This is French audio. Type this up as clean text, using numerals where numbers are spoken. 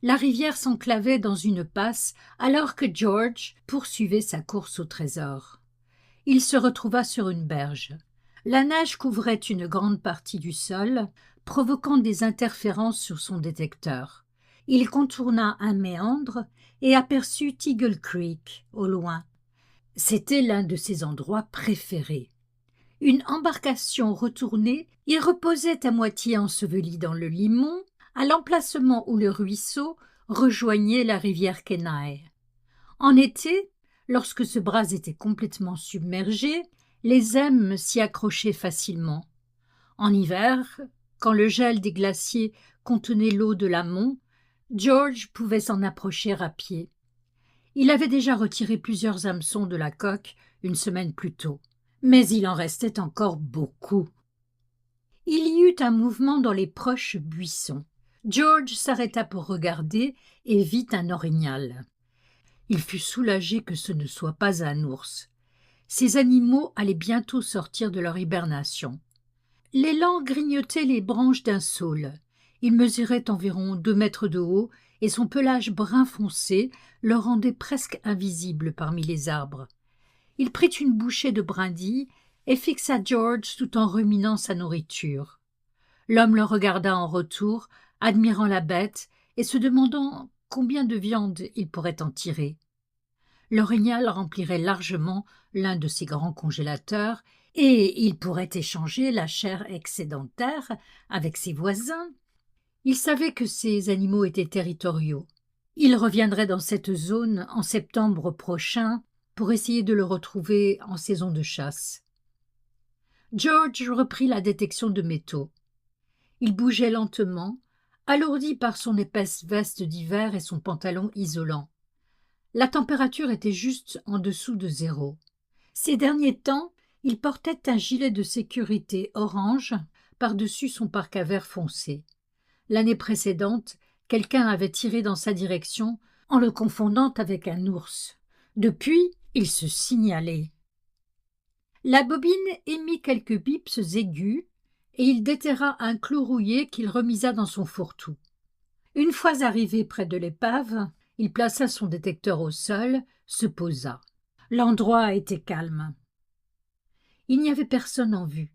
La rivière s'enclavait dans une passe alors que George poursuivait sa course au trésor. Il se retrouva sur une berge. La neige couvrait une grande partie du sol, provoquant des interférences sur son détecteur. Il contourna un méandre et aperçut Eagle Creek, au loin. C'était l'un de ses endroits préférés. Une embarcation retournée y reposait à moitié ensevelie dans le limon, à l'emplacement où le ruisseau rejoignait la rivière Kenai. En été, lorsque ce bras était complètement submergé, les èmes s'y accrochaient facilement. En hiver, quand le gel des glaciers contenait l'eau de l'amont, George pouvait s'en approcher à pied. Il avait déjà retiré plusieurs hameçons de la coque une semaine plus tôt, mais il en restait encore beaucoup. Il y eut un mouvement dans les proches buissons. George s'arrêta pour regarder et vit un orignal. Il fut soulagé que ce ne soit pas un ours. Ces animaux allaient bientôt sortir de leur hibernation. L'élan grignotait les branches d'un saule. Il mesurait environ 2 mètres de haut et son pelage brun foncé le rendait presque invisible parmi les arbres. Il prit une bouchée de brindilles et fixa George tout en ruminant sa nourriture. L'homme le regarda en retour, admirant la bête et se demandant combien de viande il pourrait en tirer. L'orignal remplirait largement l'un de ses grands congélateurs et il pourrait échanger la chair excédentaire avec ses voisins. Il savait que ces animaux étaient territoriaux. Il reviendrait dans cette zone en septembre prochain pour essayer de le retrouver en saison de chasse. George reprit la détection de métaux. Il bougeait lentement, alourdi par son épaisse veste d'hiver et son pantalon isolant. La température était juste en dessous de 0. Ces derniers temps, il portait un gilet de sécurité orange par-dessus son parc à verre foncé. L'année précédente, quelqu'un avait tiré dans sa direction en le confondant avec un ours. Depuis, il se signalait. La bobine émit quelques bips aigus et il déterra un clou rouillé qu'il remisa dans son fourre-tout. Une fois arrivé près de l'épave, il plaça son détecteur au sol, se posa. L'endroit était calme. Il n'y avait personne en vue.